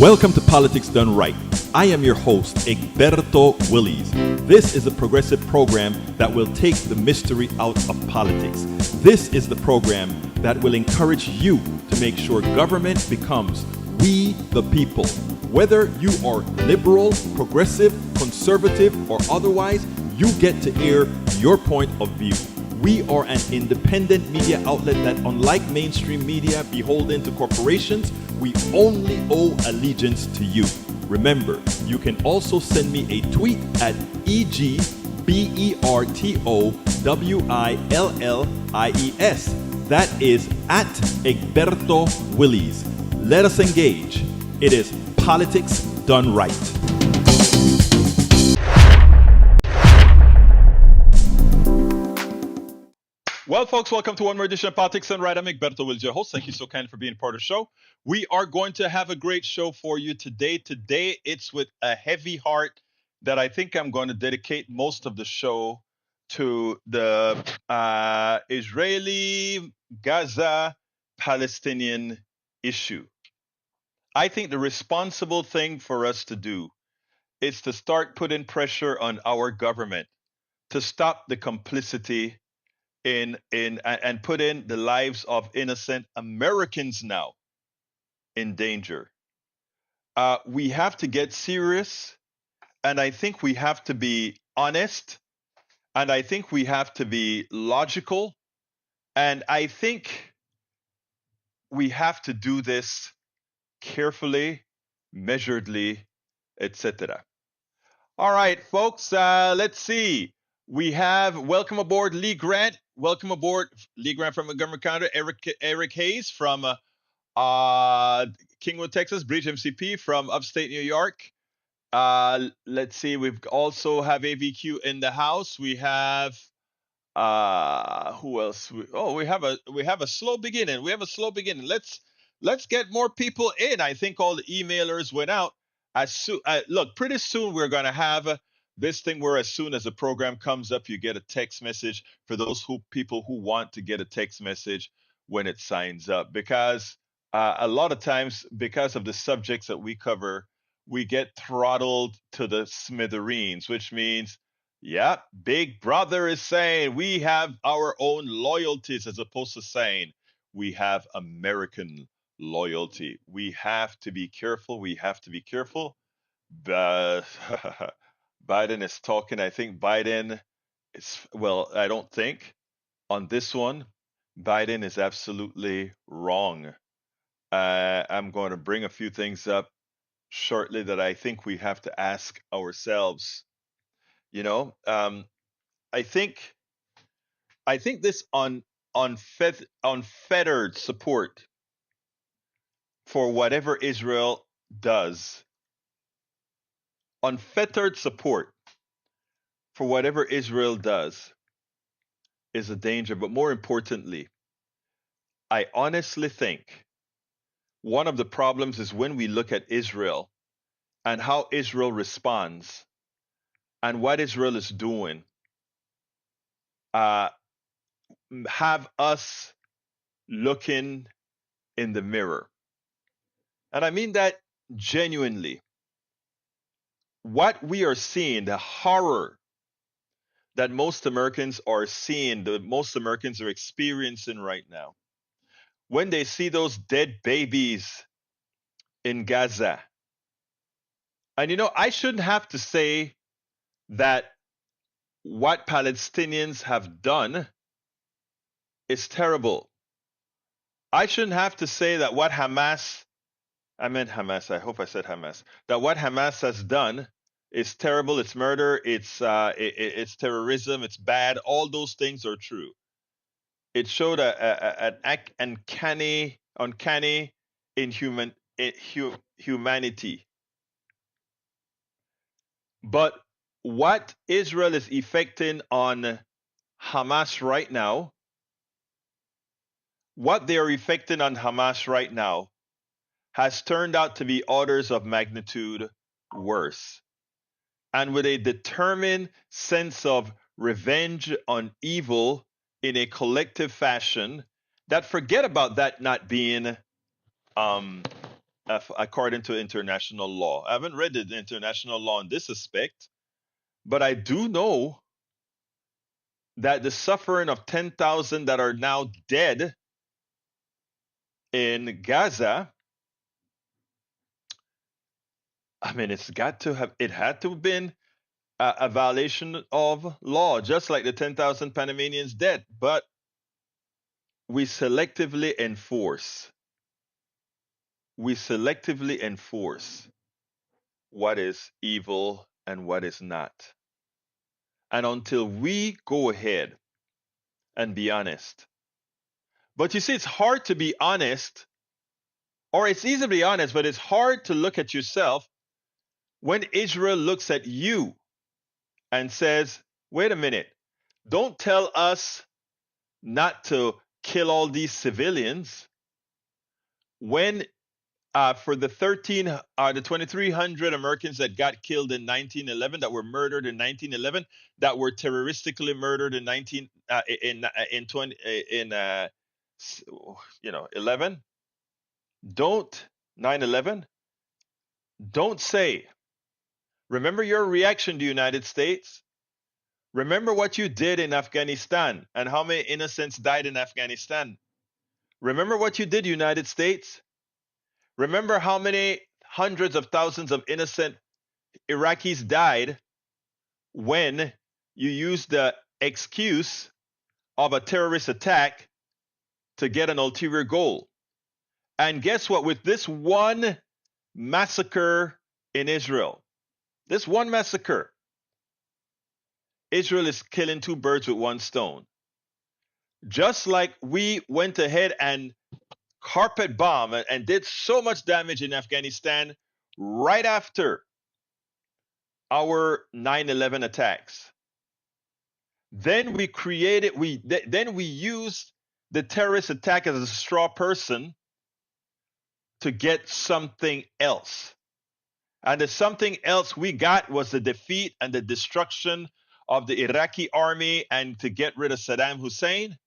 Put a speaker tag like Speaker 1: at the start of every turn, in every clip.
Speaker 1: Welcome to Politics Done Right. I am your host, Egberto Willies. This is a progressive program that will take the mystery out of politics. This is the program that will encourage you to make sure government becomes we the people. Whether you are liberal, progressive, conservative, or otherwise, you get to air your point of view. We are an independent media outlet that, unlike mainstream media beholden to corporations, we only owe allegiance to you. Remember, you can also send me a tweet at EGBERTOWILLIES. That is at Egberto Willies. Let us engage. It is Politics Done Right. Well, folks, welcome to one more edition of Politics Done Right. I'm Egberto Willies, your host. Thank you so kind for being part of the show. We are going to have a great show for you today. Today, it's with a heavy heart that I think I'm going to dedicate most of the show to the Israeli-Gaza-Palestinian issue. I think the responsible thing for us to do is to start putting pressure on our government to stop the complicity and put in the lives of innocent Americans now in danger. We have to get serious, and I think we have to be honest, and I think we have to be logical, and I think we have to do this carefully, measuredly, etc. All right, folks, let's see. We have welcome aboard Lee Grant. Welcome aboard Lee Grant from Montgomery County. Eric Hayes from Kingwood, Texas. Bridge MCP from upstate New York. Let's see. We've also have AVQ in the house. We have who else? We have a slow beginning. Let's get more people in. I think all the emailers went out. Look, pretty soon we're going to have this thing where as soon as the program comes up, you get a text message for those people who want to get a text message when it signs up. Because a lot of times, because of the subjects that we cover, we get throttled to the smithereens, which means, yeah, Big Brother is saying we have our own loyalties as opposed to saying we have American loyalty. We have to be careful. We have to be careful. Biden is talking. I think Biden is, well, I don't think on this one, Biden is absolutely wrong. I'm going to bring a few things up shortly that I think we have to ask ourselves. You know, I think this unfettered support for whatever Israel does, unfettered support for whatever Israel does is a danger. But more importantly, I honestly think one of the problems is when we look at Israel and how Israel responds and what Israel is doing, have us looking in the mirror. And I mean that genuinely. What we are seeing, the horror that most Americans are seeing, that most Americans are experiencing right now, when they see those dead babies in Gaza. And I shouldn't have to say that what Palestinians have done is terrible. I shouldn't have to say that what Hamas, I meant Hamas, I hope I said Hamas, that what Hamas has done is terrible, it's murder, it's terrorism, it's bad. All those things are true. It showed an uncanny humanity. But what Israel is effecting on Hamas right now, what they are effecting on Hamas right now has turned out to be orders of magnitude worse. And with a determined sense of revenge on evil in a collective fashion, that forget about that not being according to international law. I haven't read the international law in this aspect, but I do know that the suffering of 10,000 that are now dead in Gaza, I mean, it had to have been a violation of law, just like the 10,000 Panamanians dead. But we selectively enforce. We selectively enforce what is evil and what is not. And until we go ahead and be honest. But you see, it's hard to be honest, or it's easy to be honest, but it's hard to look at yourself when Israel looks at you and says, wait a minute, don't tell us not to kill all these civilians when for the 2,300 Americans that got killed in 1911, that were murdered in 1911, that were terroristically murdered in 11. Don't 9/11. Don't say. Remember your reaction to the United States. Remember what you did in Afghanistan and how many innocents died in Afghanistan. Remember what you did, United States. Remember how many hundreds of thousands of innocent Iraqis died when you used the excuse of a terrorist attack to get an ulterior goal. And guess what? With this one massacre in Israel, this one massacre, Israel is killing two birds with one stone. Just like we went ahead and carpet bomb and did so much damage in Afghanistan right after our 9/11 attacks. Then we used the terrorist attack as a straw person to get something else. And the something else we got was the defeat and the destruction of the Iraqi army and to get rid of Saddam Hussein.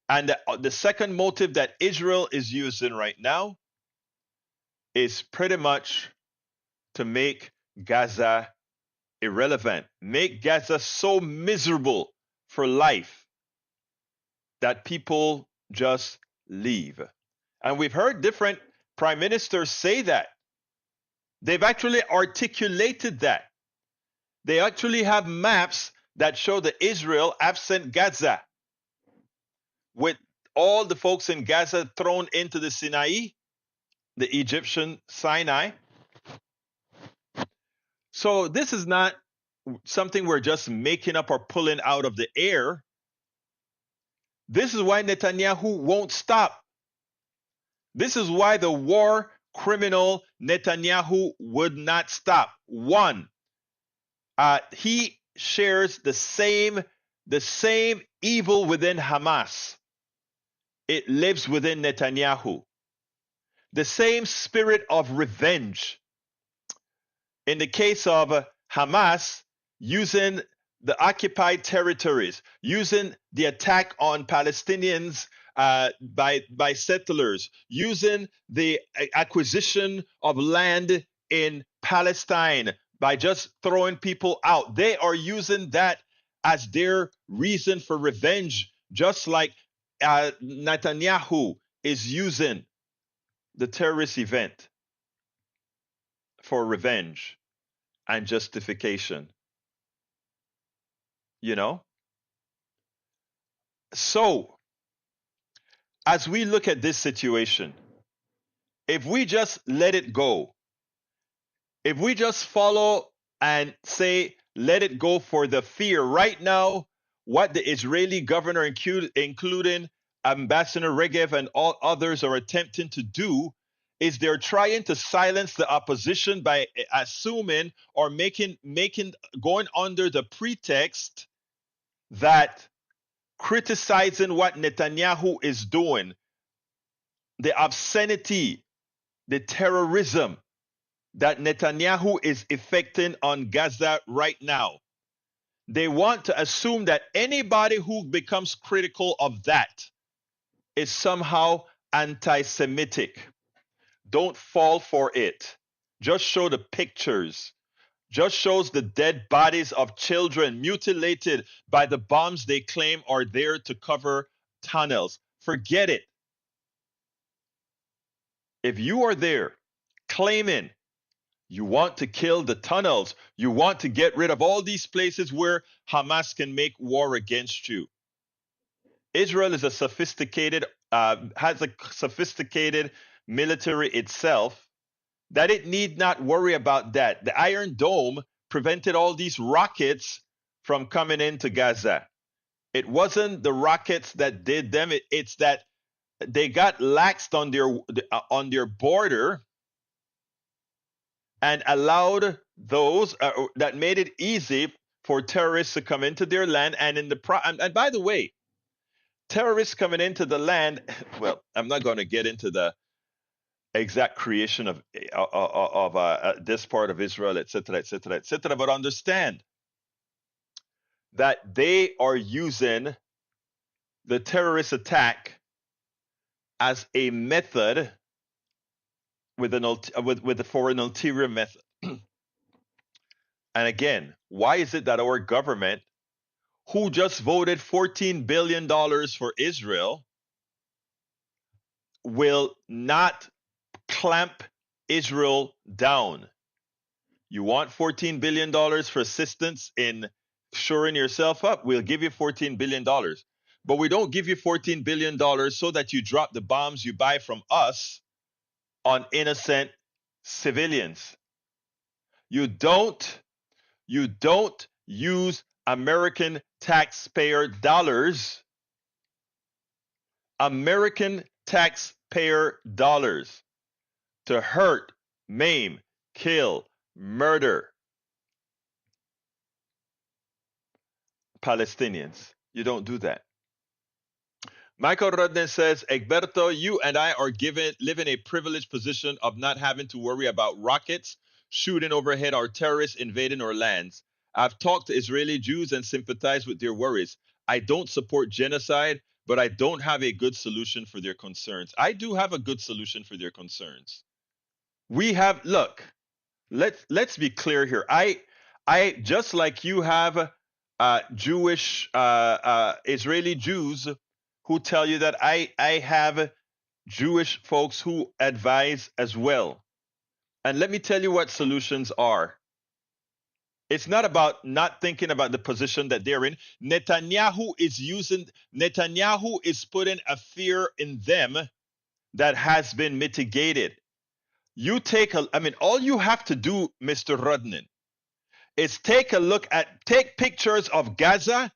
Speaker 1: And the second motive that Israel is using right now is pretty much to make Gaza irrelevant, make Gaza so miserable for life that people just leave. And we've heard different prime ministers say that. They've actually articulated that. They actually have maps that show the Israel absent Gaza, with all the folks in Gaza thrown into the Sinai, the Egyptian Sinai. So this is not something we're just making up or pulling out of the air. This is why Netanyahu won't stop. This is why the war criminal Netanyahu would not stop. One, he shares the same evil within Hamas. It lives within Netanyahu. The same spirit of revenge. In the case of Hamas, using the occupied territories, using the attack on Palestinians by settlers, using the acquisition of land in Palestine by just throwing people out. They are using that as their reason for revenge, just like Netanyahu is using the terrorist event for revenge and justification. You know? So, as we look at this situation, if we just let it go, if we just follow and say, let it go for the fear, right now, what the Israeli governor, including Ambassador Regev and all others, are attempting to do is they're trying to silence the opposition by assuming or going under the pretext that criticizing what Netanyahu is doing, the obscenity, the terrorism that Netanyahu is effecting on Gaza right now. They want to assume that anybody who becomes critical of that is somehow anti-Semitic. Don't fall for it. Just show the pictures. Just shows the dead bodies of children mutilated by the bombs they claim are there to cover tunnels. Forget it. If you are there claiming you want to kill the tunnels, you want to get rid of all these places where Hamas can make war against you. Israel is a sophisticated, has a sophisticated military itself, that it need not worry about that. The Iron Dome prevented all these rockets from coming into Gaza. It wasn't the rockets that did them. It's that they got laxed on their border and allowed those that made it easy for terrorists to come into their land. And and by the way, terrorists coming into the land. Well, I'm not going to get into the exact creation of this part of Israel, etc., etc., etc. But understand that they are using the terrorist attack as a method for an ulterior method. And again, why is it that our government, who just voted $14 billion for Israel, will not clamp Israel down? You want $14 billion for assistance in shoring yourself up? We'll give you $14 billion. But we don't give you $14 billion so that you drop the bombs you buy from us on innocent civilians. You don't use American taxpayer dollars, to hurt, maim, kill, murder Palestinians. You don't do that. Michael Rodden says, Egberto, you and I are living a privileged position of not having to worry about rockets shooting overhead or terrorists invading our lands. I've talked to Israeli Jews and sympathize with their worries. I don't support genocide, but I don't have a good solution for their concerns. I do have a good solution for their concerns. Look, let's be clear here. I just like you have Jewish Israeli Jews who tell you that I have Jewish folks who advise as well. And let me tell you what solutions are. It's not about not thinking about the position that they're in. Netanyahu is putting a fear in them that has been mitigated. All you have to do, Mr. Rudnin, is take pictures of Gaza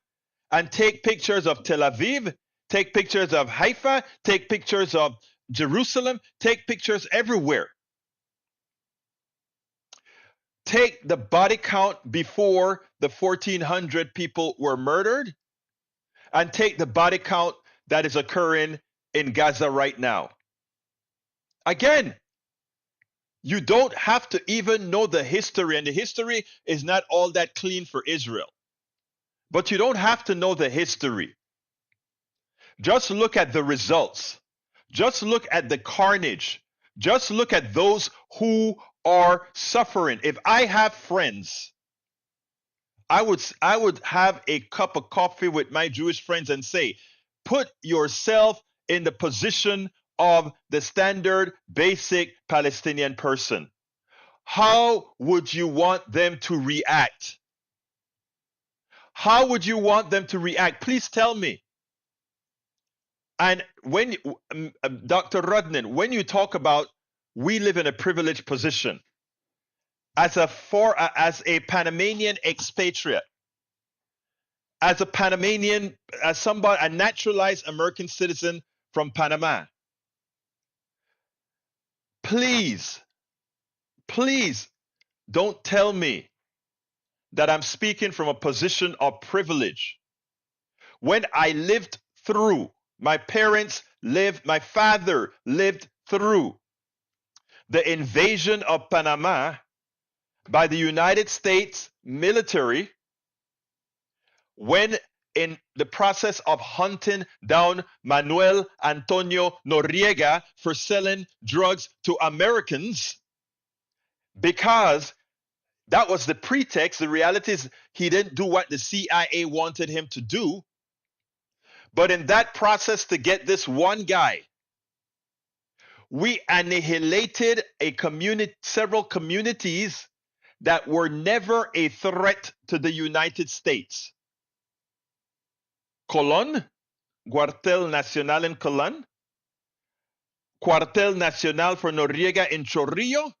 Speaker 1: and take pictures of Tel Aviv, take pictures of Haifa, take pictures of Jerusalem, take pictures everywhere. Take the body count before the 1,400 people were murdered, and take the body count that is occurring in Gaza right now. Again, you don't have to even know the history, and the history is not all that clean for Israel. But you don't have to know the history. Just look at the results. Just look at the carnage. Just look at those who are suffering. If I have friends, I would have a cup of coffee with my Jewish friends and say, put yourself in the position of the standard basic Palestinian person. How would you want them to react? How would you want them to react? Please tell me. And when Dr. Rudnin, when you talk about we live in a privileged position as a Panamanian expatriate, as a Panamanian, a naturalized American citizen from Panama, please don't tell me that I'm speaking from a position of privilege. When I lived through, my father lived through the invasion of Panama by the United States military, when in the process of hunting down Manuel Antonio Noriega for selling drugs to Americans, because that was the pretext. The reality is he didn't do what the CIA wanted him to do. But in that process to get this one guy, we annihilated several communities that were never a threat to the United States. Colón, Cuartel Nacional in Colón, Cuartel Nacional for Noriega in Chorrillo,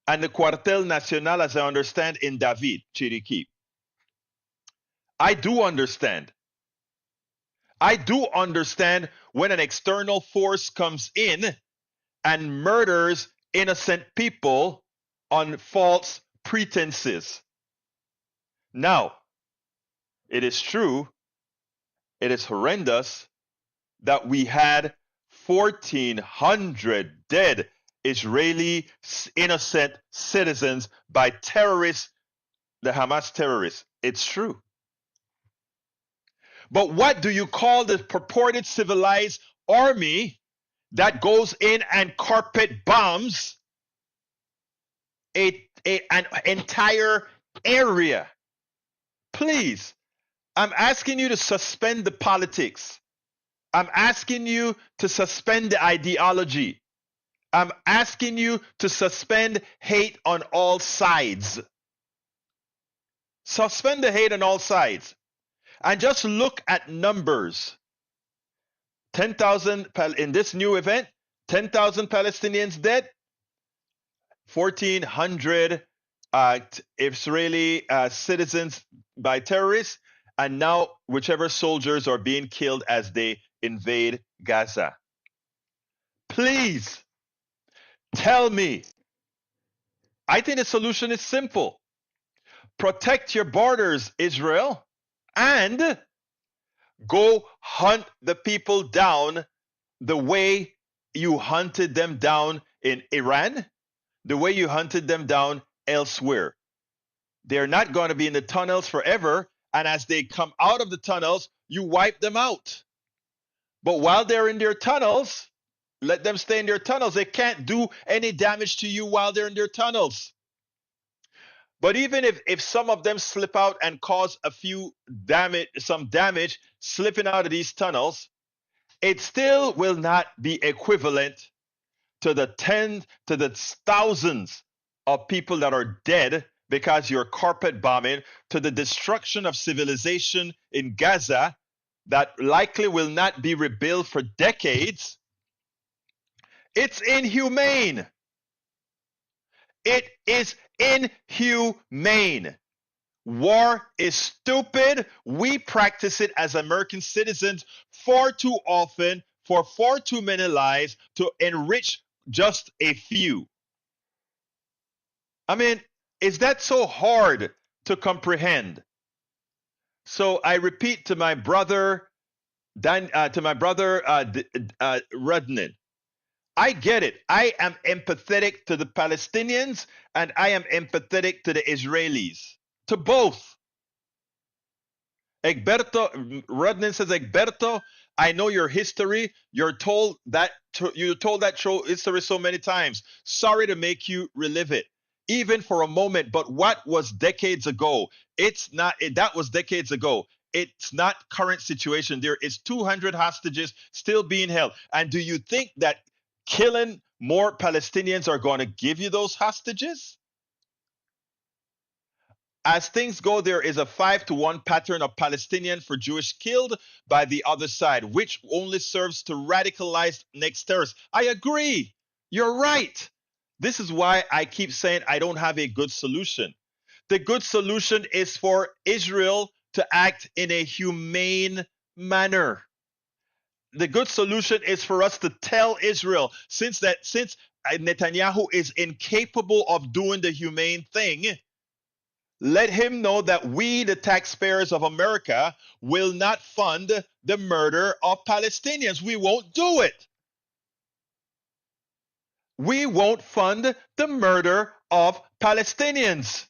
Speaker 1: and the Cuartel Nacional, as I understand, in David, Chiriquí. I do understand. I do understand when an external force comes in and murders innocent people on false pretenses. Now, it is true, it is horrendous that we had 1,400 dead Israeli innocent citizens by terrorists, the Hamas terrorists. It's true. But what do you call the purported civilized army that goes in and carpet bombs an entire area? Please, I'm asking you to suspend the politics. I'm asking you to suspend the ideology. I'm asking you to suspend hate on all sides. Suspend the hate on all sides. And just look at numbers. 10,000 in this new event, 10,000 Palestinians dead, 1,400 Israeli citizens by terrorists, and now whichever soldiers are being killed as they invade Gaza. Please tell me. I think the solution is simple. Protect your borders, Israel, and go hunt the people down the way you hunted them down in Iran, the way you hunted them down elsewhere. They're not going to be in the tunnels forever, and as they come out of the tunnels, you wipe them out. But while they're in their tunnels, let them stay in their tunnels. They can't do any damage to you while they're in their tunnels. But even if some of them slip out and cause some damage slipping out of these tunnels, it still will not be equivalent to the thousands of people that are dead because you're carpet bombing, to the destruction of civilization in Gaza that likely will not be rebuilt for decades. It's inhumane. It is inhumane. War is stupid. We practice it as American citizens far too often for far too many lives to enrich just a few. I mean, is that so hard to comprehend? So I repeat to my brother, Rudnin, I get it. I am empathetic to the Palestinians and I am empathetic to the Israelis. To both. Rudnin says, Egberto, I know your history. You're told that history so many times. Sorry to make you relive it, even for a moment. But what was decades ago? That was decades ago. It's not current situation. There is 200 hostages still being held. And do you think that killing more Palestinians are going to give you those hostages? As things go, there is a 5-to-1 pattern of Palestinian for Jewish killed by the other side, which only serves to radicalize next terrorists. I agree. You're right. This is why I keep saying I don't have a good solution. The good solution is for Israel to act in a humane manner. The good solution is for us to tell Israel, since Netanyahu is incapable of doing the humane thing, let him know that we, the taxpayers of America, will not fund the murder of Palestinians. We won't do it. We won't fund the murder of Palestinians.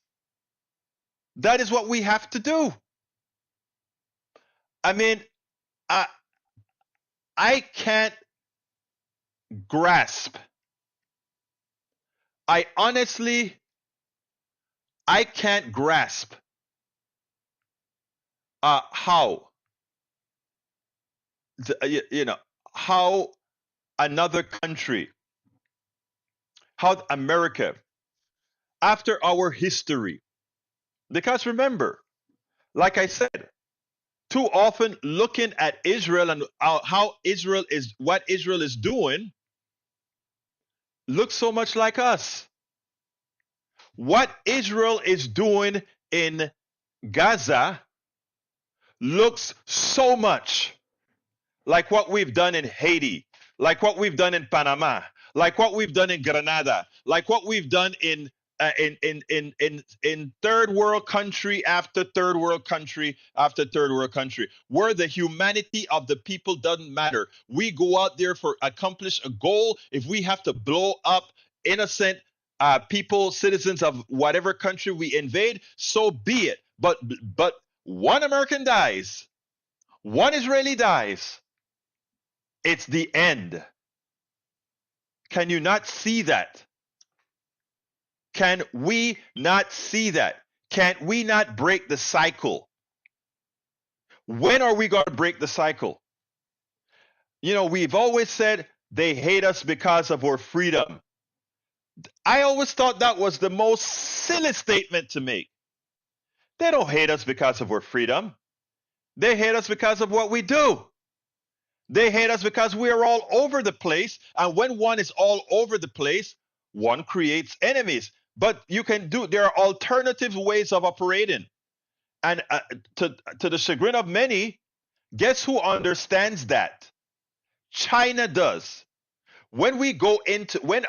Speaker 1: That is what we have to do. I mean, I I can't grasp. I honestly, I can't grasp how you know, how another country, how America, after our history, because remember, like I said, too often looking at Israel and how Israel is, what Israel is doing, looks so much like us. What Israel is doing in Gaza looks so much like what we've done in Haiti, like what we've done in Panama, like what we've done in Grenada, like what we've done in third world country after third world country after third world country, where the humanity of the people doesn't matter. We go out there for accomplish a goal. If we have to blow up innocent people, citizens of whatever country we invade, so be it. But one American dies, one Israeli dies. It's the end. Can you not see that? Can we not see that? Can't we not break the cycle? When are we going to break the cycle? You know, we've always said they hate us because of our freedom. I always thought that was the most silly statement to make. They don't hate us because of our freedom. They hate us because of what we do. They hate us because we are all over the place. And when one is all over the place, one creates enemies. But you can do, there are alternative ways of operating. And to the chagrin of many, guess who understands that? China does. When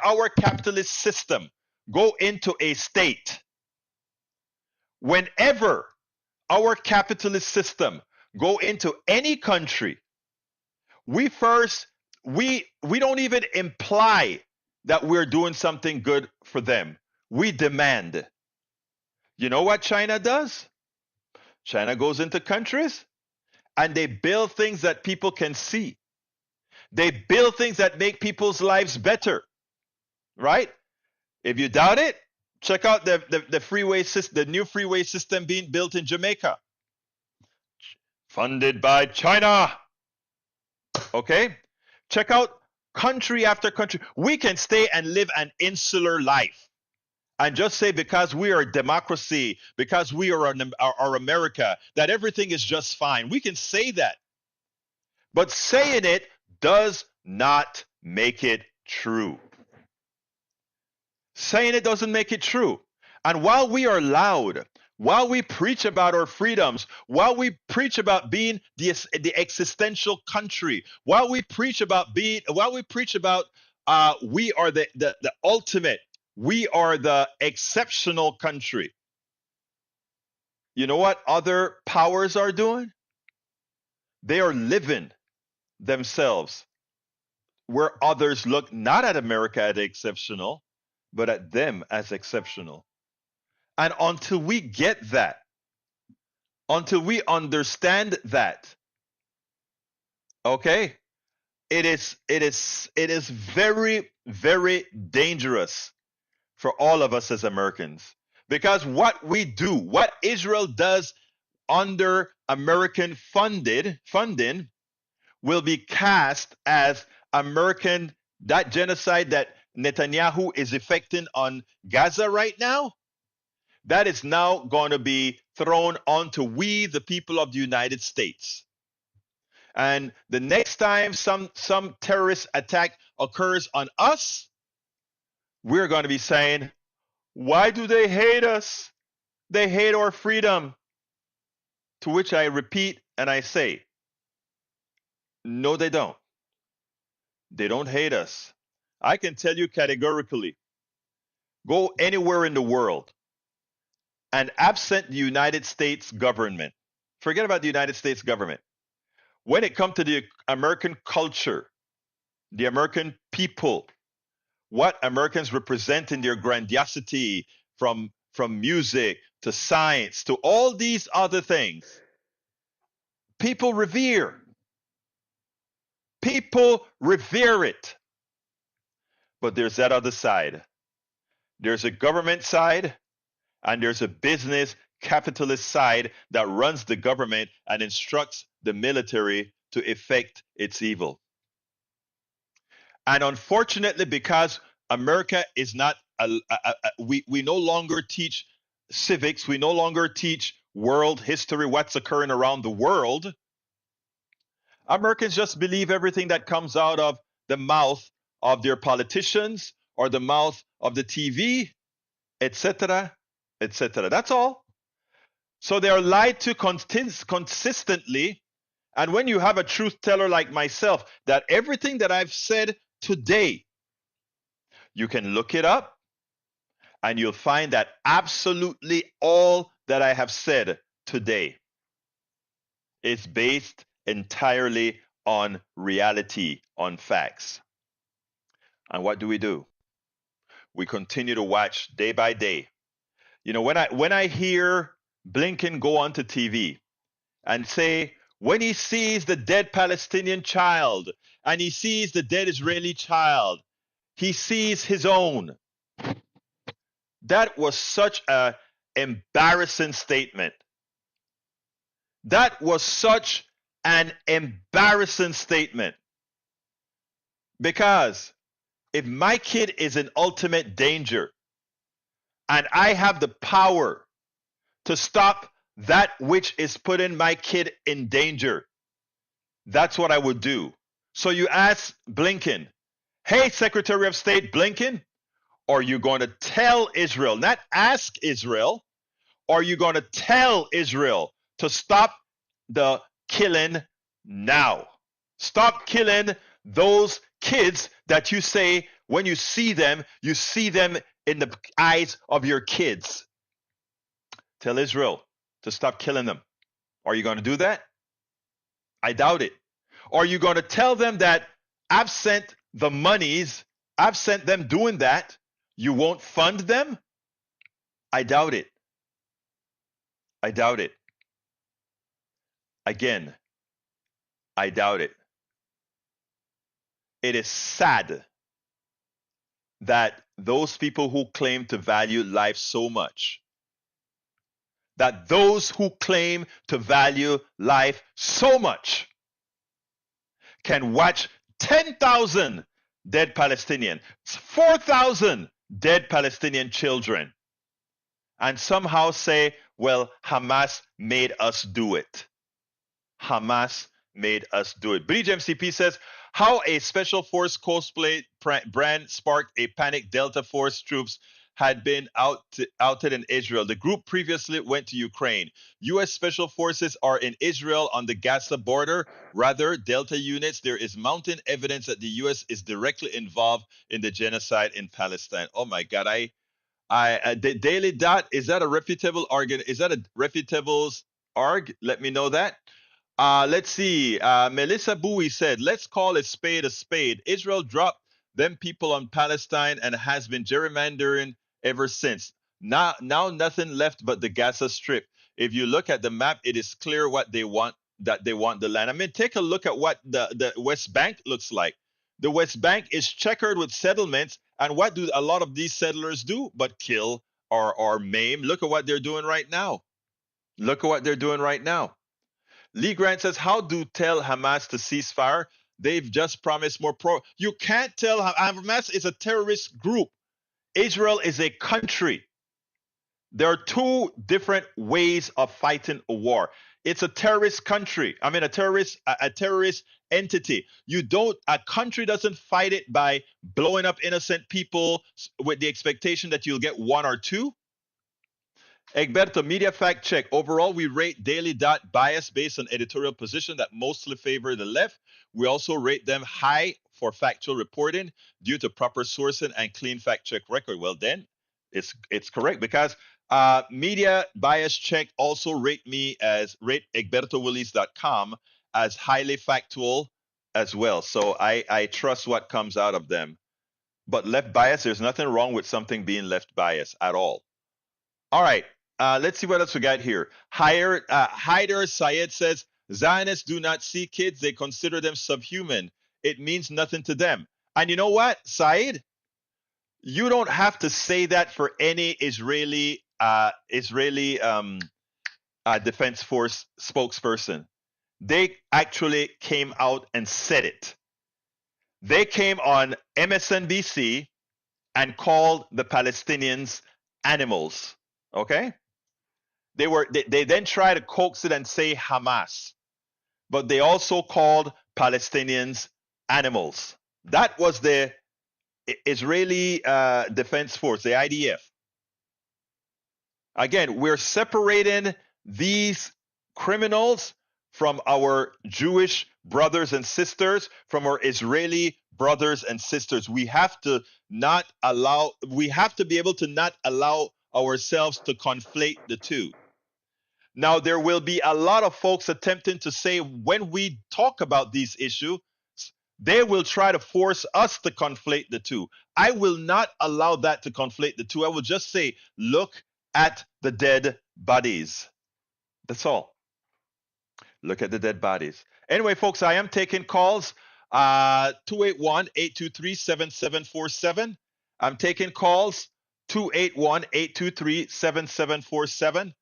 Speaker 1: our capitalist system go into a state, whenever our capitalist system go into any country, we first we don't even imply that we're doing something good for them. We demand. You know what China does? China goes into countries and they build things that people can see. They build things that make people's lives better, right? If you doubt it, check out the freeway system, the new freeway system being built in Jamaica, funded by China. Okay? Check out country after country. We can stay and live an insular life and just say because we are a democracy, because we are America, that everything is just fine. We can say that. But saying it does not make it true. Saying it doesn't make it true. And while we are loud, while we preach about our freedoms, while we preach about being the existential country, while we preach about we are the ultimate, we are the exceptional country. You know what other powers are doing? They are living themselves where others look not at America as exceptional, but at them as exceptional. And until we get that, until we understand that, okay, it is very, very dangerous for all of us as Americans. Because what we do, what Israel does under American funding will be cast as American, that genocide that Netanyahu is effecting on Gaza right now, that is now going to be thrown onto we, the people of the United States. And the next time some terrorist attack occurs on us, we're going to be saying, why do they hate us? They hate our freedom. To which I repeat and I say, no, they don't. They don't hate us. I can tell you categorically, go anywhere in the world and absent the United States government, forget about the United States government. When it comes to the American culture, the American people, what Americans represent in their grandiosity, from music to science to all these other things, people revere. People revere it. But there's that other side. There's a government side and there's a business capitalist side that runs the government and instructs the military to effect its evil. And unfortunately, because America is not, we no longer teach civics, we no longer teach world history, what's occurring around the world. Americans just believe everything that comes out of the mouth of their politicians or the mouth of the TV, etc., etc. That's all. So they are lied to consistently. And when you have a truth teller like myself, that everything that I've said today, you can look it up and you'll find that absolutely all that I have said today is based entirely on reality, on facts. And what do? We continue to watch day by day. You know, when I hear Blinken go onto TV and say, when he sees the dead Palestinian child and he sees the dead Israeli child, he sees his own. That was such an embarrassing statement. That was such an embarrassing statement. Because if my kid is in ultimate danger and I have the power to stop that which is putting my kid in danger, that's what I would do. So you ask Blinken, hey, Secretary of State Blinken, are you going to tell Israel, not ask Israel, are you going to tell Israel to stop the killing now? Stop killing those kids that you say when you see them in the eyes of your kids. Tell Israel to stop killing them. Are you going to do that? I doubt it. Are you going to tell them that I've sent the monies, I've sent them doing that, you won't fund them? I doubt it. I doubt it. Again, I doubt it. It is sad that those people who claim to value life so much, that those who claim to value life so much can watch 10,000 dead Palestinians, 4,000 dead Palestinian children, and somehow say, well, Hamas made us do it. Hamas made us do it. Bridge MCP says, how a special force cosplay brand sparked a panic. Delta Force troops had been outed in Israel. The group previously went to Ukraine. U.S. Special Forces are in Israel on the Gaza border. Rather, Delta units, there is mounting evidence that the U.S. is directly involved in the genocide in Palestine. Oh my God, the Daily Dot, is that a reputable is that a reputable arg? Let me know that. Let's see. Melissa Bowie said, let's call a spade a spade. Israel dropped them people on Palestine and has been gerrymandering ever since. Now nothing left but the Gaza Strip. If you look at the map, it is clear what they want, that they want the land. I mean, take a look at what the West Bank looks like. The West Bank is checkered with settlements. And what do a lot of these settlers do but kill or maim? Look at what they're doing right now. Look at what they're doing right now. Lee Grant says, how do tell Hamas to cease fire? They've just promised more You can't tell Hamas is a terrorist group. Israel is a country. There are two different ways of fighting a war. It's a terrorist country. I mean, a terrorist entity. A country doesn't fight it by blowing up innocent people with the expectation that you'll get one or two. Egberto, media fact check. Overall, we rate Daily Dot bias based on editorial position that mostly favor the left. We also rate them high for factual reporting due to proper sourcing and clean fact check record. Well, then it's correct, because media bias check also rate egbertowillies.com as highly factual as well. So I trust what comes out of them. But left bias, there's nothing wrong with something being left bias at all. All right. Let's see what else we got here. Haider Syed says, Zionists do not see kids, they consider them subhuman. It means nothing to them. And you know what, Said? You don't have to say that for any Israeli Defense Force spokesperson. They actually came out and said it. They came on MSNBC and called the Palestinians animals. Okay? They then tried to coax it and say Hamas, but they also called Palestinians animals. That was the Israeli Defense Force, the IDF. Again, we're separating these criminals from our Jewish brothers and sisters, from our Israeli brothers and sisters. We have to be able to not allow ourselves to conflate the two. Now, there will be a lot of folks attempting to say when we talk about these issues, they will try to force us to conflate the two. I will not allow that to conflate the two. I will just say, look at the dead bodies. That's all. Look at the dead bodies. Anyway, folks, I am taking calls. 281-823-7747. I'm taking calls. 281-823-7747.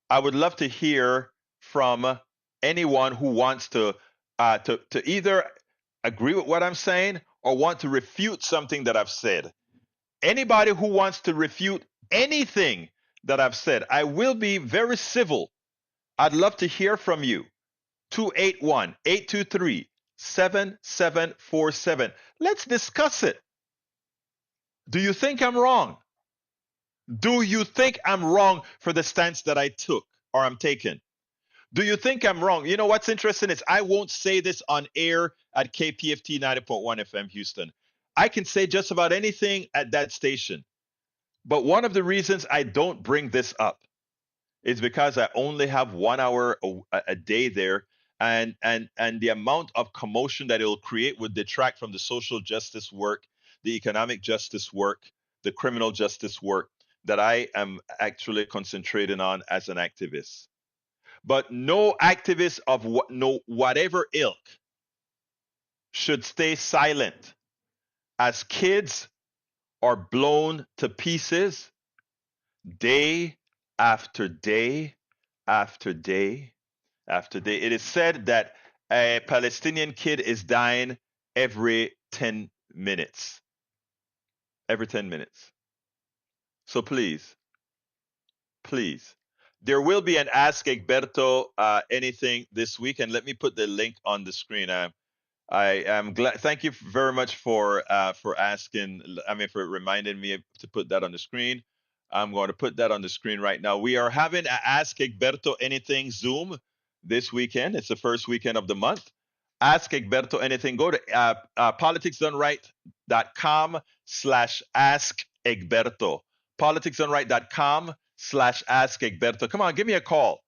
Speaker 1: I would love to hear from anyone who wants to either agree with what I'm saying or want to refute something that I've said. Anybody who wants to refute anything that I've said, I will be very civil. I'd love to hear from you. 281-823-7747. Let's discuss it. Do you think I'm wrong? Do you think I'm wrong for the stance that I took or I'm taking? Do you think I'm wrong? You know what's interesting is I won't say this on air at KPFT 90.1 FM Houston. I can say just about anything at that station. But one of the reasons I don't bring this up is because I only have 1 hour a day there, and the amount of commotion that it will create would detract from the social justice work, the economic justice work, the criminal justice work that I am actually concentrating on as an activist. But no activist of whatever ilk should stay silent as kids are blown to pieces day after day after day after day. It is said that a Palestinian kid is dying every 10 minutes. Every 10 minutes. So please, there will be an Ask Egberto anything this week, and let me put the link on the screen. I am glad. Thank you very much for asking. For reminding me to put that on the screen. I'm going to put that on the screen right now. We are having an Ask Egberto anything Zoom this weekend. It's the first weekend of the month. Ask Egberto anything. Go to politicsdoneright.com/ask Egberto. politicsdoneright.com/ask Egberto. Come on, give me a call.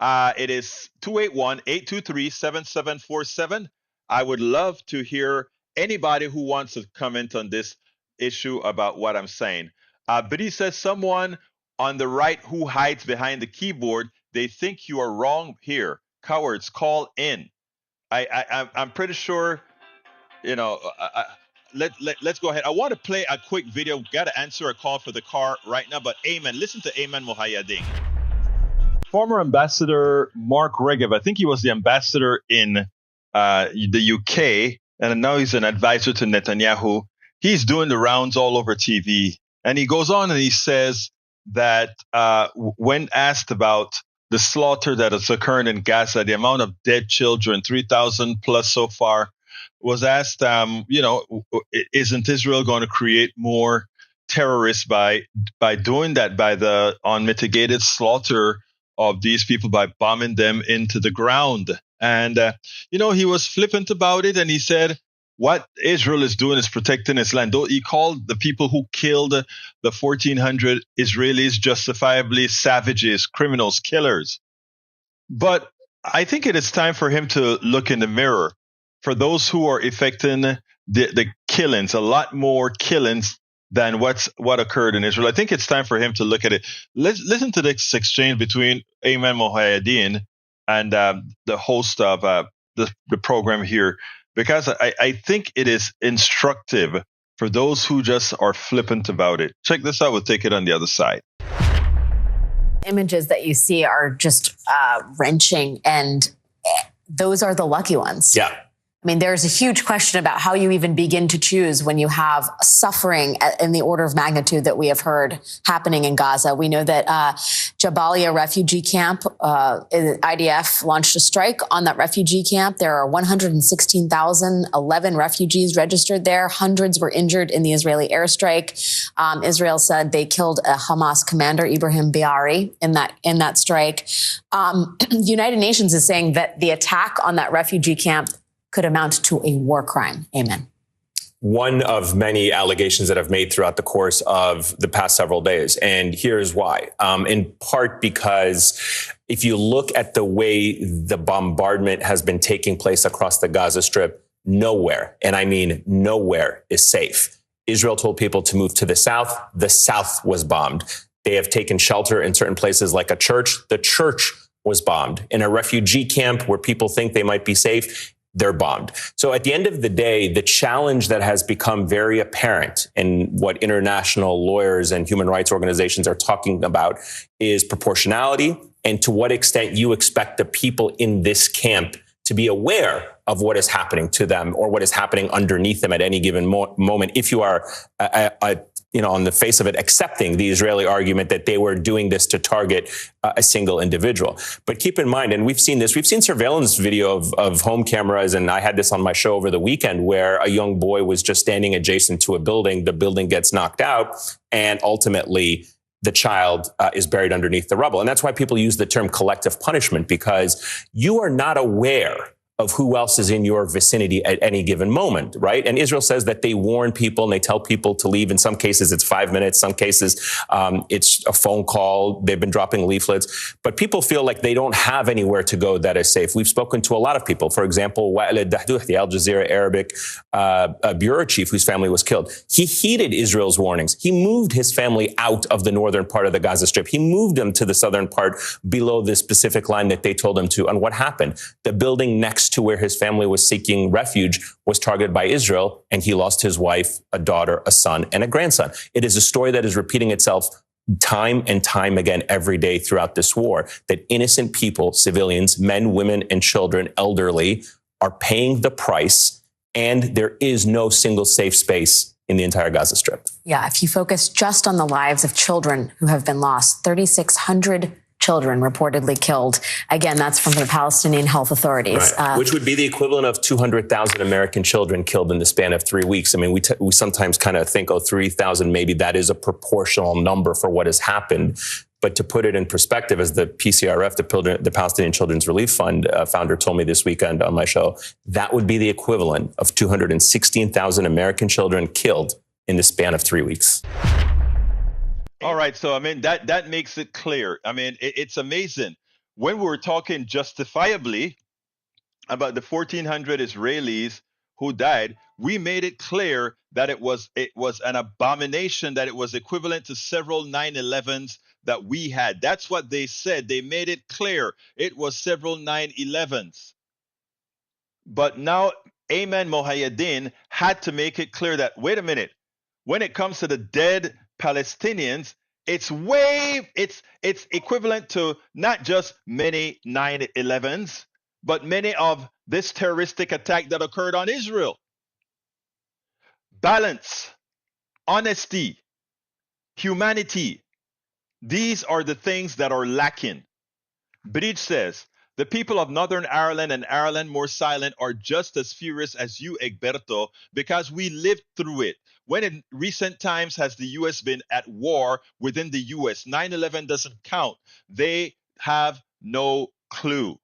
Speaker 1: It is 281-823-7747. I would love to hear anybody who wants to comment on this issue about what I'm saying. But he says someone on the right who hides behind the keyboard, they think you are wrong here. Cowards, call in. I'm pretty sure, let's go ahead. I want to play a quick video. Got to answer a call for the car right now, but Ayman, listen to Ayman Mohayadin. Former Ambassador Mark Regev, I think he was the ambassador in the UK, and now he's an advisor to Netanyahu. He's doing the rounds all over TV, and he goes on and he says that when asked about the slaughter that has occurred in Gaza, the amount of dead children, 3,000 plus so far, was asked, isn't Israel going to create more terrorists by doing that, by the unmitigated slaughter of these people, by bombing them into the ground? And, he was flippant about it, and he said, what Israel is doing is protecting its land. He called the people who killed the 1,400 Israelis justifiably savages, criminals, killers. But I think it is time for him to look in the mirror. For those who are effecting the killings, a lot more killings than what occurred in Israel. I think it's time for him to look at it. Listen to this exchange between Ayman Mohayadin and the host of the program here, because I think it is instructive for those who just are flippant about it. Check this out. We'll take it on the other side.
Speaker 2: Images that you see are just wrenching, and those are the lucky ones.
Speaker 3: Yeah.
Speaker 2: I mean, there's a huge question about how you even begin to choose when you have suffering in the order of magnitude that we have heard happening in Gaza. We know that Jabalia refugee camp, IDF launched a strike on that refugee camp. There are 116,011 refugees registered there. Hundreds were injured in the Israeli airstrike. Israel said they killed a Hamas commander, Ibrahim Biari, in that strike. The United Nations is saying that the attack on that refugee camp could amount to a war crime. Amen.
Speaker 3: One of many allegations that I've made throughout the course of the past several days. And here's why. In part because if you look at the way the bombardment has been taking place across the Gaza Strip, nowhere, and I mean nowhere, is safe. Israel told people to move to the south. The south was bombed. They have taken shelter in certain places like a church. The church was bombed. In a refugee camp where people think they might be safe, they're bombed. So at the end of the day, the challenge that has become very apparent in what international lawyers and human rights organizations are talking about is proportionality, and to what extent you expect the people in this camp to be aware of what is happening to them or what is happening underneath them at any given moment. If you are on the face of it, accepting the Israeli argument that they were doing this to target a single individual. But keep in mind, and we've seen surveillance video of home cameras, and I had this on my show over the weekend, where a young boy was just standing adjacent to a building. The building gets knocked out, and ultimately the child is buried underneath the rubble. And that's why people use the term collective punishment, because you are not aware of who else is in your vicinity at any given moment, right? And Israel says that they warn people and they tell people to leave. In some cases, it's 5 minutes. Some cases, it's a phone call. They've been dropping leaflets. But people feel like they don't have anywhere to go that is safe. We've spoken to a lot of people. For example, Wael al-Dahdouh, the Al Jazeera Arabic bureau chief whose family was killed. He heeded Israel's warnings. He moved his family out of the northern part of the Gaza Strip. He moved them to the southern part below the specific line that they told him to. And what happened? The building next to where his family was seeking refuge was targeted by Israel, and he lost his wife, a daughter, a son, and a grandson. It is a story that is repeating itself time and time again every day throughout this war, that innocent people, civilians, men, women, and children, elderly, are paying the price, and there is no single safe space in the entire Gaza Strip.
Speaker 2: Yeah, if you focus just on the lives of children who have been lost, 3,600 children reportedly killed. Again, that's from the Palestinian health authorities.
Speaker 3: Right. Which would be the equivalent of 200,000 American children killed in the span of 3 weeks. I mean, we sometimes kind of think, 3,000, maybe that is a proportional number for what has happened. But to put it in perspective, as the PCRF, the Palestinian Children's Relief Fund founder told me this weekend on my show, that would be the equivalent of 216,000 American children killed in the span of 3 weeks.
Speaker 1: All right. So, I mean, that makes it clear. I mean, it's amazing. When we were talking justifiably about the 1,400 Israelis who died, we made it clear that it was an abomination, that it was equivalent to several 9/11s that we had. That's what they said. They made it clear. It was several 9/11s. But now Ayman Mohyeddin had to make it clear that, wait a minute, when it comes to the dead Palestinians, it's equivalent to not just many 9/11s, but many of this terroristic attack that occurred on Israel. Balance, honesty, humanity. These are the things that are lacking. Bridge says, the people of Northern Ireland and Ireland more silent are just as furious as you, Egberto, because we lived through it. When in recent times has the U.S. been at war within the U.S.? 9/11 doesn't count. They have no clue.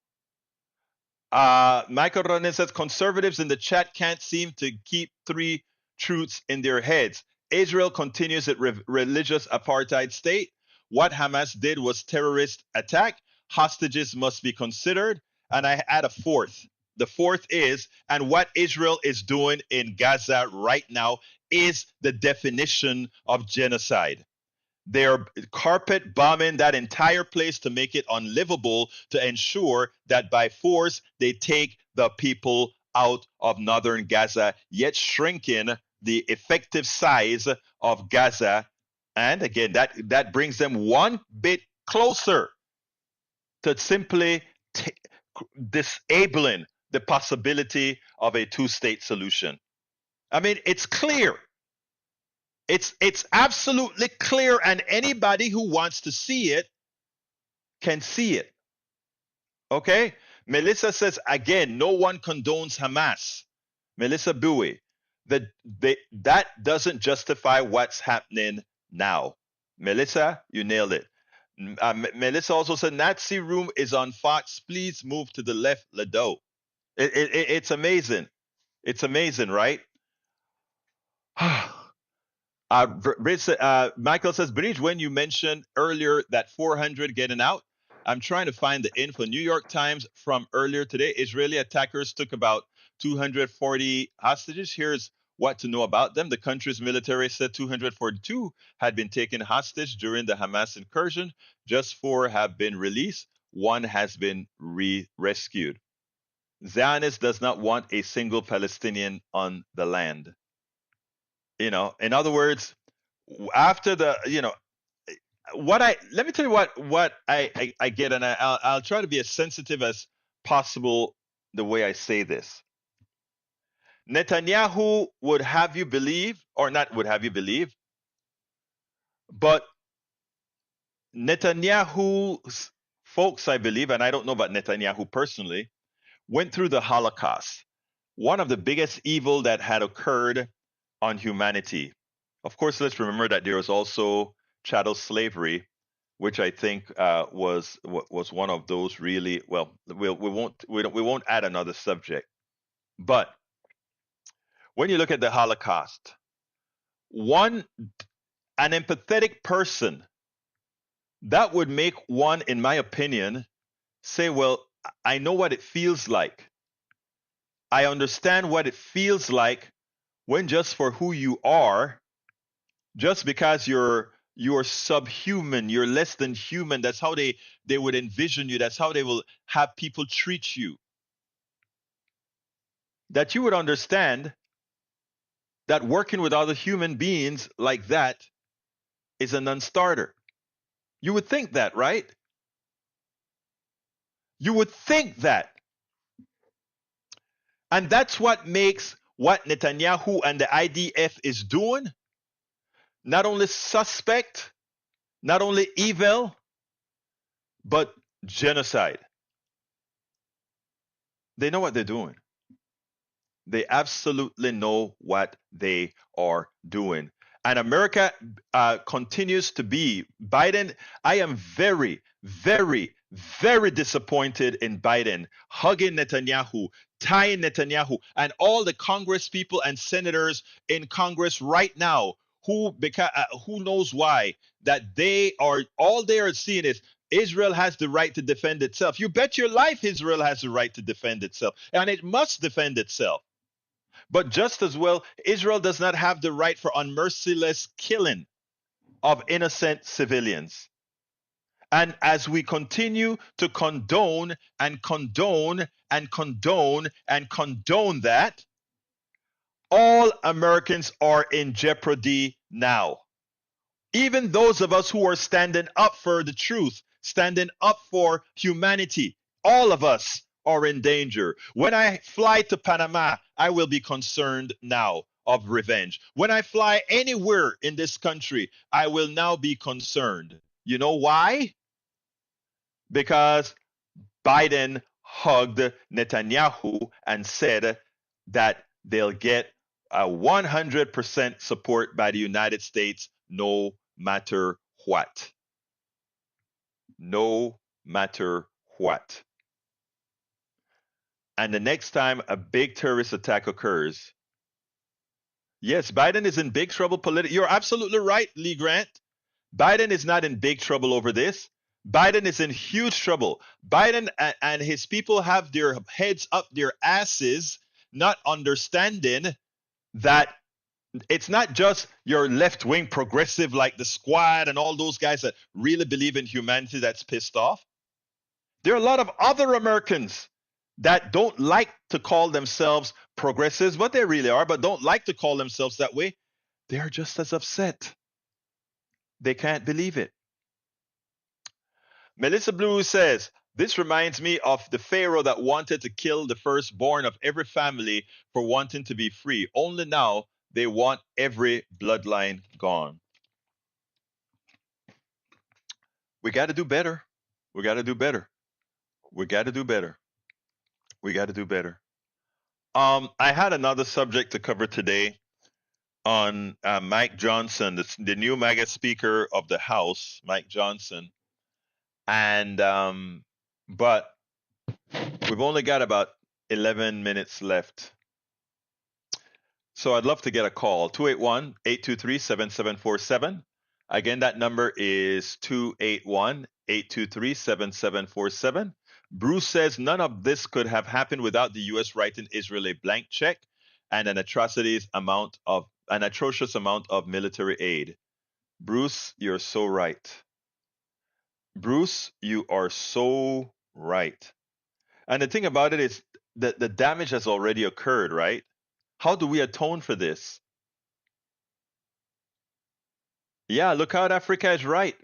Speaker 1: Michael Ronan says, conservatives in the chat can't seem to keep three truths in their heads. Israel continues its religious apartheid state. What Hamas did was terrorist attack. Hostages must be considered. And I add a fourth. The fourth is, and what Israel is doing in Gaza right now is the definition of genocide. They're carpet bombing that entire place to make it unlivable, to ensure that by force they take the people out of northern Gaza, yet shrinking the effective size of Gaza. And again, that brings them one bit closer to simply disabling the possibility of a two-state solution. I mean, it's clear. It's absolutely clear, and anybody who wants to see it can see it. Okay? Melissa says again, no one condones Hamas. Melissa Bowie, that doesn't justify what's happening now. Melissa, you nailed it. Melissa also said Nazi room is on Fox. Please move to the left, Lado. It's amazing. It's amazing, right? Michael says, Bridge, when you mentioned earlier that 400 getting out, I'm trying to find the info. New York Times from earlier today, Israeli attackers took about 240 hostages. Here's what to know about them. The country's military said 242 had been taken hostage during the Hamas incursion. Just 4 have been released. 1 has been rescued. Zionist does not want a single Palestinian on the land. In other words, after the, let me tell you what I get, and I'll try to be as sensitive as possible the way I say this. Netanyahu would have you believe, or not would have you believe, but Netanyahu's folks, I believe, and I don't know about Netanyahu personally, went through the Holocaust, one of the biggest evil that had occurred on humanity. Of course, let's remember that there was also chattel slavery, which I think was one of those really, well, we won't add another subject. But when you look at the Holocaust, an empathetic person, that would make one, in my opinion, say, well, I know what it feels like. I understand what it feels like when just for who you are, just because you're subhuman, you're less than human, that's how they would envision you, that's how they will have people treat you. That you would understand that working with other human beings like that is a non-starter. You would think that, right? You would think that. And that's what makes what Netanyahu and the IDF is doing not only suspect, not only evil, but genocide. They know what they're doing. They absolutely know what they are doing. And America continues to be Biden. I am very, very, very disappointed in Biden hugging Netanyahu, tying Netanyahu, and all the Congress people and senators in Congress right now who knows why, that all they are seeing is Israel has the right to defend itself. You bet your life Israel has the right to defend itself, and it must defend itself. But just as well, Israel does not have the right for unmerciless killing of innocent civilians. And as we continue to condone and condone and condone and condone that, all Americans are in jeopardy now. Even those of us who are standing up for the truth, standing up for humanity, all of us are in danger. When I fly to Panama, I will be concerned now of revenge. When I fly anywhere in this country, I will now be concerned. You know why? Because Biden hugged Netanyahu and said that they'll get a 100% support by the United States no matter what. No matter what. And the next time a big terrorist attack occurs, yes, Biden is in big trouble politically. You're absolutely right, Lee Grant. Biden is not in big trouble over this. Biden is in huge trouble. Biden and his people have their heads up their asses, not understanding that It's not just your left wing progressive like the Squad and all those guys that really believe in humanity that's pissed off. There are a lot of other Americans that don't like to call themselves progressives, what they really are, but don't like to call themselves that way. They are just as upset. They can't believe it. Melissa Blue says, this reminds me of the Pharaoh that wanted to kill the firstborn of every family for wanting to be free. Only now they want every bloodline gone. We got to do better. We got to do better. We got to do better. We got to do better. I had another subject to cover today on Mike Johnson, the new MAGA Speaker of the House, Mike Johnson, and but we've only got about 11 minutes left. So I'd love to get a call, 281-823-7747. Again, that number is 281-823-7747. Bruce says none of this could have happened without the U.S. writing Israel a blank check and an atrocious amount of military aid. Bruce, you're so right. Bruce, you are so right. And the thing about it is that the damage has already occurred, right? How do we atone for this? Yeah, look out, Africa is right.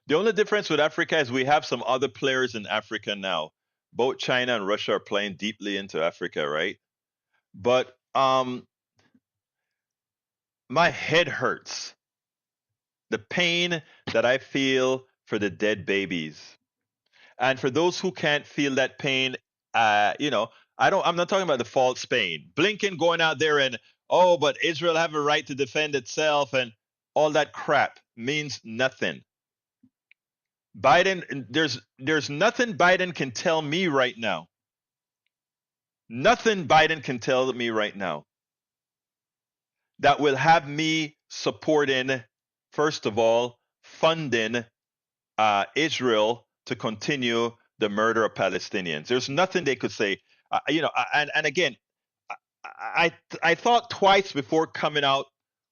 Speaker 1: The only difference with Africa is we have some other players in Africa now. Both China and Russia are playing deeply into Africa, right? But my head hurts. The pain that I feel for the dead babies. And for those who can't feel that pain, I'm not talking about the false pain. Blinken going out there and, oh, but Israel have a right to defend itself and all that crap means nothing. Biden, there's nothing Biden can tell me right now. Nothing Biden can tell me right now that will have me supporting, first of all, funding Israel to continue the murder of Palestinians. There's nothing they could say. And again, I thought twice before coming out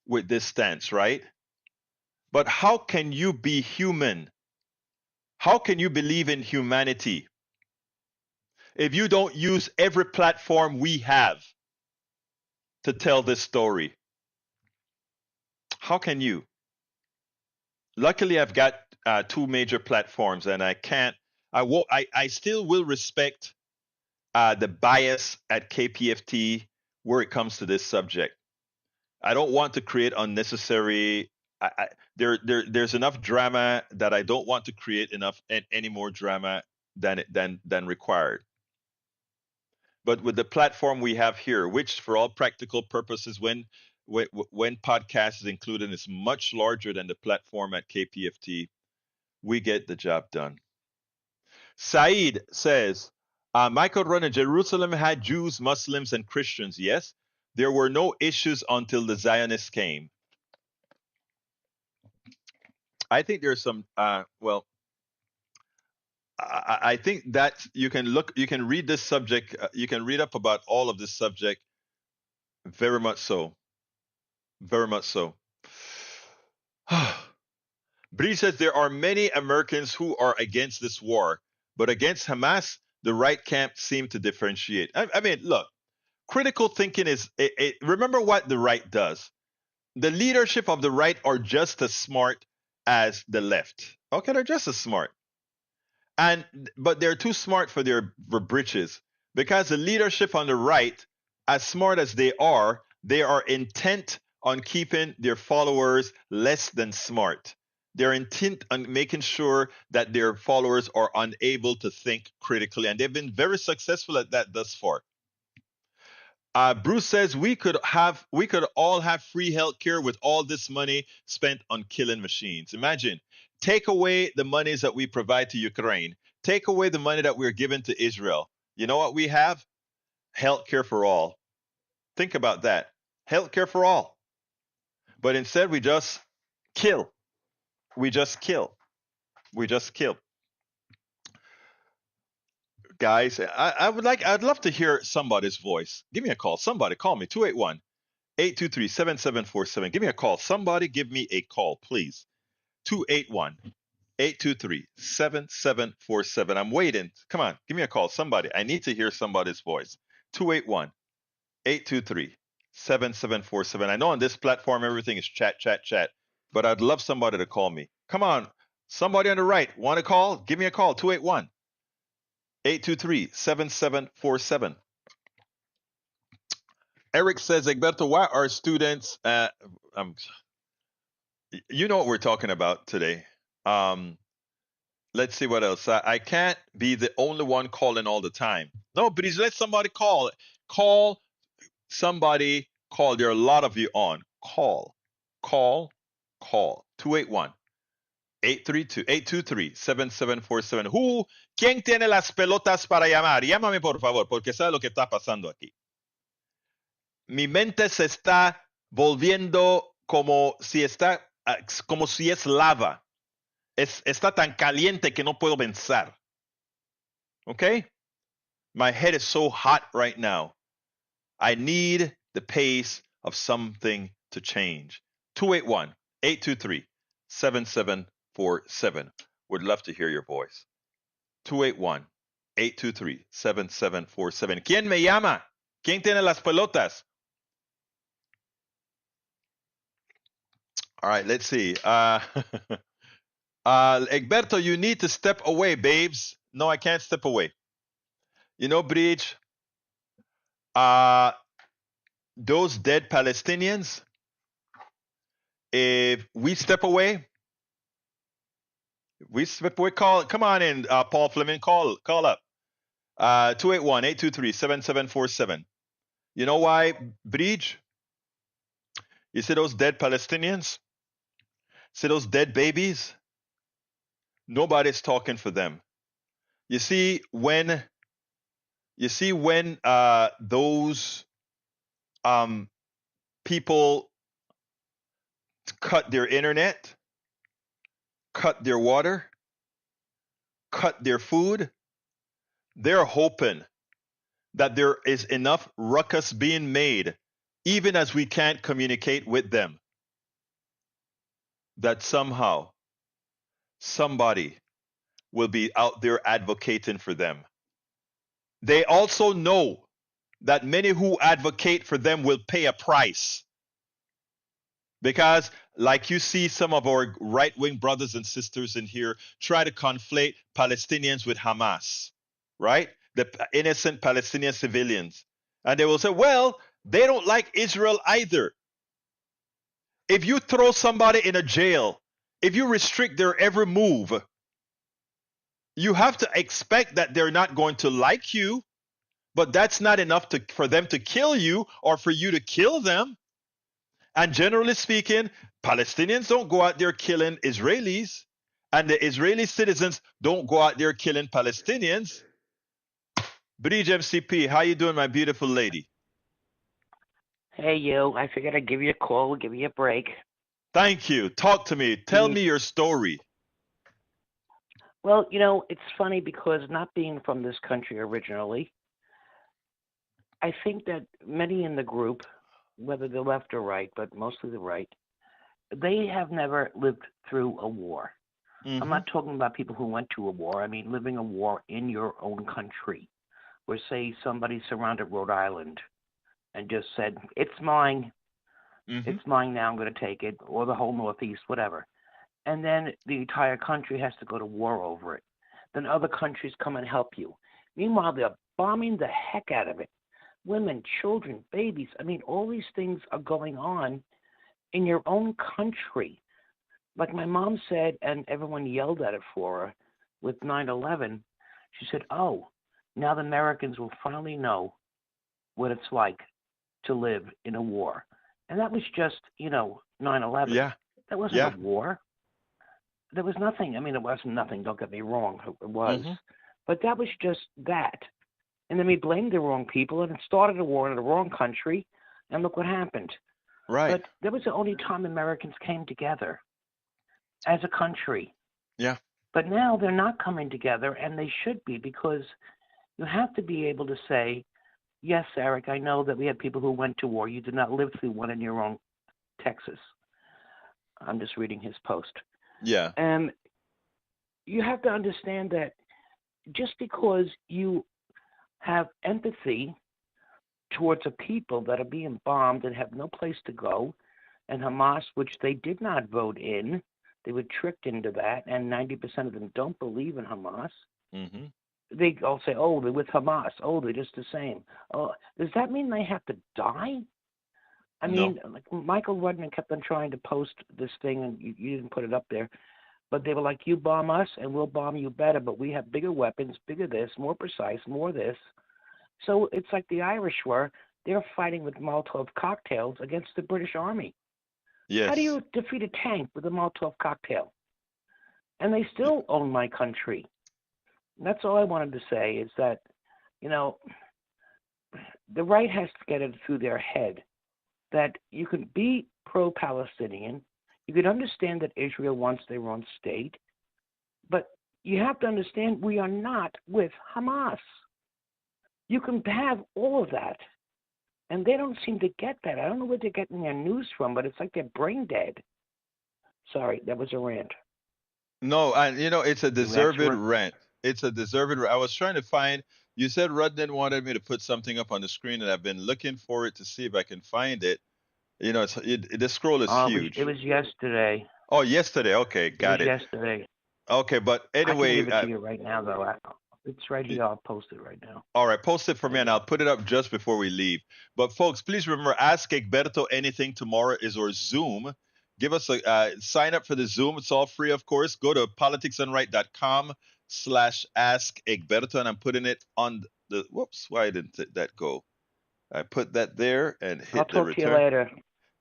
Speaker 1: with this stance, right? But how can you be human? How can you believe in humanity if you don't use every platform we have to tell this story? How can you? Luckily, I've got two major platforms, and I still will respect the bias at KPFT where it comes to this subject. I don't want to create unnecessary. There's enough drama that I don't want to create any more drama than required. But with the platform we have here, which for all practical purposes, when podcast is included, is much larger than the platform at KPFT, we get the job done. Saeed says, Michael Runner, Jerusalem had Jews, Muslims, and Christians. Yes, there were no issues until the Zionists came. I think there's some, I think that you can read this subject, you can read up about all of this subject. Very much so. Very much so. Bree says there are many Americans who are against this war, but against Hamas, the right camp seem to differentiate. I mean, look, critical thinking is, remember what the right does. The leadership of the right are just as smart as the left. Okay, they're just as smart. But they're too smart for their britches, because the leadership on the right, as smart as they are intent on keeping their followers less than smart. They're intent on making sure that their followers are unable to think critically, and they've been very successful at that thus far. Bruce says we could all have free healthcare with all this money spent on killing machines. Imagine, take away the monies that we provide to Ukraine, take away the money that we're giving to Israel. You know what we have? Healthcare for all. Think about that. Healthcare for all. But instead we just kill. We just kill. We just kill. Guys, I'd love to hear somebody's voice. Give me a call. Somebody call me, 281 823-7747. Give me a call. Somebody give me a call, please. 281-823-7747. I'm waiting. Come on, give me a call. Somebody. I need to hear somebody's voice. 281-823-7747. I know on this platform everything is chat, chat, chat, but I'd love somebody to call me. Come on. Somebody on the right. Want to call? Give me a call. 281-823-7747. Eric says, Egberto, why are students, you know what we're talking about today. Let's see what else. I can't be the only one calling all the time. No, please let somebody call. Call somebody. Call. There are a lot of you on. Call. 281-832-823-7747. ¿Quién tiene las pelotas para llamar? Llámame por favor, porque sabe lo que está pasando aquí. Mi mente se está volviendo como si es lava. Está tan caliente que no puedo pensar. Okay? My head is so hot right now. I need the pace of something to change. 281-823-7747. Would love to hear your voice. 281-823-7747. ¿Quién me llama? ¿Quién tiene las pelotas? All right, let's see. Egberto, you need to step away, babes. No, I can't step away. You know, Bridge, those dead Palestinians, if we step away, come on in, Paul Fleming, call up. 281-823-7747. You know why, Bridge? You see those dead Palestinians? See those dead babies? Nobody's talking for them. You see when those people cut their internet, cut their water, cut their food, they're hoping that there is enough ruckus being made, even as we can't communicate with them, that somehow somebody will be out there advocating for them. They also know that many who advocate for them will pay a price. Because, like you see some of our right-wing brothers and sisters in here try to conflate Palestinians with Hamas, right? The innocent Palestinian civilians. And they will say, well, they don't like Israel either. If you throw somebody in a jail, if you restrict their every move, you have to expect that they're not going to like you, but that's not enough for them to kill you or for you to kill them. And generally speaking, Palestinians don't go out there killing Israelis, and the Israeli citizens don't go out there killing Palestinians. Bridge MCP, how you doing, my beautiful lady?
Speaker 4: Hey, you. I figured I'd give you a call, give you a break.
Speaker 1: Thank you. Talk to me. Tell me your story.
Speaker 4: Well, you know, it's funny because not being from this country originally, I think that many in the group, whether they're left or right, but mostly the right, they have never lived through a war. Mm-hmm. I'm not talking about people who went to a war. I mean, living a war in your own country, where, say, somebody surrounded Rhode Island and just said, it's mine. Mm-hmm. It's mine now, I'm going to take it, or the whole Northeast, whatever. And then the entire country has to go to war over it. Then other countries come and help you. Meanwhile, they're bombing the heck out of it. Women, children, babies. I mean, all these things are going on in your own country. Like my mom said, and everyone yelled at it for her with 9/11, she said, oh, now the Americans will finally know what it's like to live in a war. And that was just, 9/11.
Speaker 1: Yeah.
Speaker 4: That wasn't a war. There was nothing. I mean, it wasn't nothing. Don't get me wrong. It was. Mm-hmm. But that was just that. And then we blamed the wrong people, and it started a war in the wrong country, and look what happened.
Speaker 1: Right.
Speaker 4: But that was the only time Americans came together as a country.
Speaker 1: Yeah.
Speaker 4: But now they're not coming together, and they should be, because you have to be able to say, yes, Eric, I know that we have people who went to war. You did not live through one in your own Texas. I'm just reading his post.
Speaker 1: Yeah.
Speaker 4: And you have to understand that just because you have empathy towards a people that are being bombed and have no place to go, and Hamas, which they did not vote in, they were tricked into that, and 90% of them don't believe in Hamas.
Speaker 1: Mm-hmm.
Speaker 4: They all say, oh, they're with Hamas. Oh, they're just the same. Oh, does that mean they have to die? I mean, like Michael Rudman kept on trying to post this thing, and you didn't put it up there. But they were like, you bomb us, and we'll bomb you better. But we have bigger weapons, bigger this, more precise, more this. So it's like the Irish were. They're fighting with Molotov cocktails against the British Army.
Speaker 1: Yes.
Speaker 4: How do you defeat a tank with a Molotov cocktail? And they still own my country. And that's all I wanted to say is that, you know, the right has to get it through their head that you can be pro-Palestinian, you can understand that Israel wants their own state, but you have to understand we are not with Hamas. You can have all of that, and they don't seem to get that. I don't know where they're getting their news from, but it's like they're brain dead. Sorry, that was a rant.
Speaker 1: No, and it's a deserved rant. It's a deserved. I was trying to find. You said Rudden wanted me to put something up on the screen, and I've been looking for it to see if I can find it. The scroll is huge.
Speaker 4: It was yesterday.
Speaker 1: Oh, yesterday. Okay, got it.
Speaker 4: Yesterday.
Speaker 1: Okay, but anyway,
Speaker 4: I can give it to you right now, though. It's right here. I'll post it right now.
Speaker 1: All right, post it for me, and I'll put it up just before we leave. But folks, please remember, Ask Egberto Anything tomorrow is our Zoom. Give us a sign up for the Zoom. It's all free, of course. Go to politicsdoneright.com/Ask Egberto, and I'm putting it on the. Whoops, why didn't that go? I put that there and hit
Speaker 4: I'll
Speaker 1: the
Speaker 4: talk
Speaker 1: return.
Speaker 4: to you later.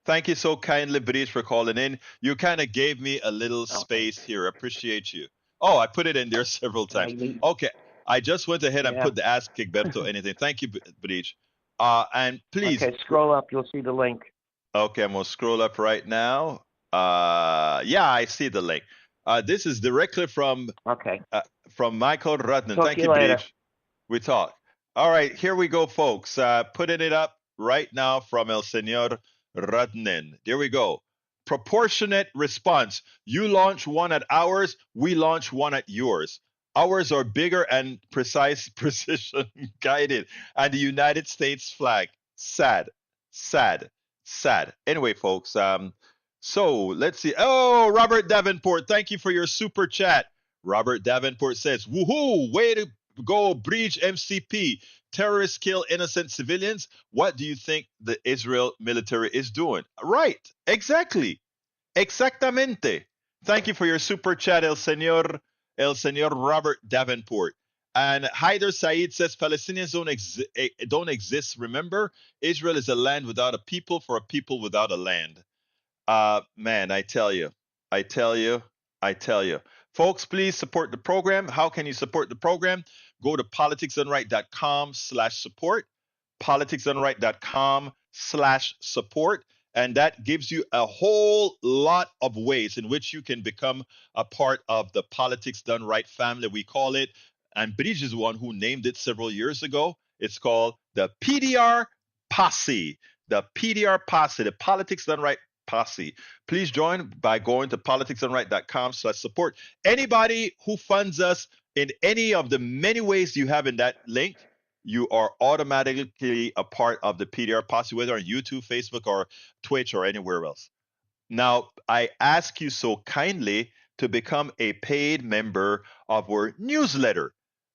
Speaker 1: Thank you so kindly, British, for calling in. You kind of gave me a little space here. Appreciate you. Oh, I put it in there several times. Okay, I just went ahead and put the Ask Egberto Anything. Thank you, British. And please.
Speaker 4: Okay, scroll up. You'll see the link.
Speaker 1: Okay, I'm going to scroll up right now. Yeah, I see the link. This is directly from Michael Rudnan. Thank you, British. We talk. All right, here we go, folks. Putting it up right now from El Señor Rudnan. There we go. Proportionate response. You launch one at ours, we launch one at yours. Ours are bigger and precise, precision guided, and the United States flag. Sad, sad, sad. Anyway, folks, so let's see. Oh, Robert Davenport, thank you for your super chat. Robert Davenport says, woohoo, way to go, breach MCP. Terrorists kill innocent civilians. What do you think the Israel military is doing? Right, exactly. Exactamente. Thank you for your super chat, El Señor Robert Davenport. And Haider Said says Palestinians don't exist. Remember, Israel is a land without a people for a people without a land. Man, I tell you. Folks, please support the program. How can you support the program? Go to politicsdoneright.com/support, politicsdoneright.com/support. And that gives you a whole lot of ways in which you can become a part of the Politics Done Right family, we call it. And Bridge is the one who named it several years ago. It's called the PDR Posse. The PDR Posse, the Politics Done Right Posse. Please join by going to politicsdoneright.com/support. Anybody who funds us in any of the many ways you have in that link, you are automatically a part of the PDR Posse, whether on YouTube, Facebook, or Twitch, or anywhere else. Now, I ask you so kindly to become a paid member of our newsletter.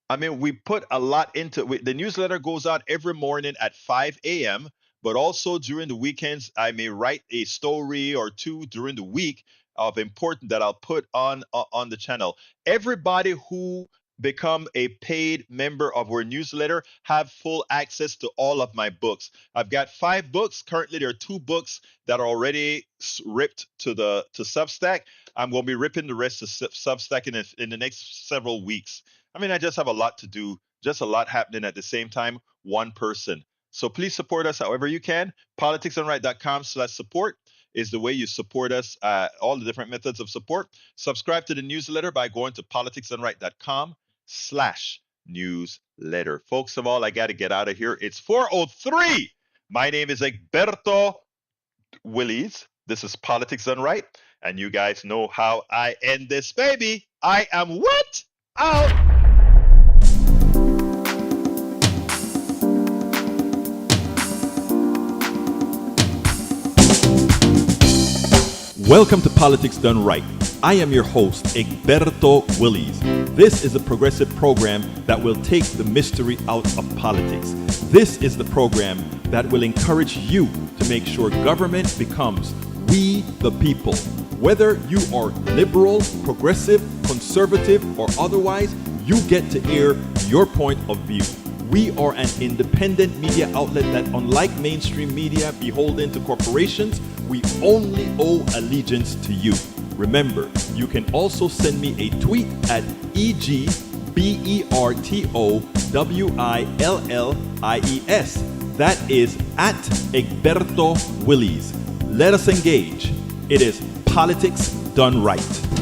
Speaker 1: I mean, we put a lot into it. The newsletter goes out every morning at 5 a.m., but also during the weekends, I may write a story or two during the week of important that I'll put on the channel. Everybody who become a paid member of our newsletter have full access to all of my books. I've got 5 books. Currently, there are 2 books that are already ripped to Substack. I'm going to be ripping the rest of Substack in the next several weeks. I mean, I just have a lot to do, just a lot happening at the same time, one person. So please support us however you can. politicsdoneright.com/support is the way you support us, all the different methods of support. Subscribe to the newsletter by going to politicsdoneright.com/newsletter. newsletter. Folks of all, I got to get out of here. It's 4:03. My name is Egberto Willies. This is Politics Done Right. And you guys know how I end this, baby. I am what? Out.
Speaker 5: Welcome to Politics Done Right. I am your host, Egberto Willies. This is a progressive program that will take the mystery out of politics. This is the program that will encourage you to make sure government becomes we the people. Whether you are liberal, progressive, conservative, or otherwise, you get to air your point of view. We are an independent media outlet that, unlike mainstream media beholden to corporations, we only owe allegiance to you. Remember, you can also send me a tweet at EGBERTOWILLIES. That is at Egberto Willies. Let us engage. It is Politics Done Right.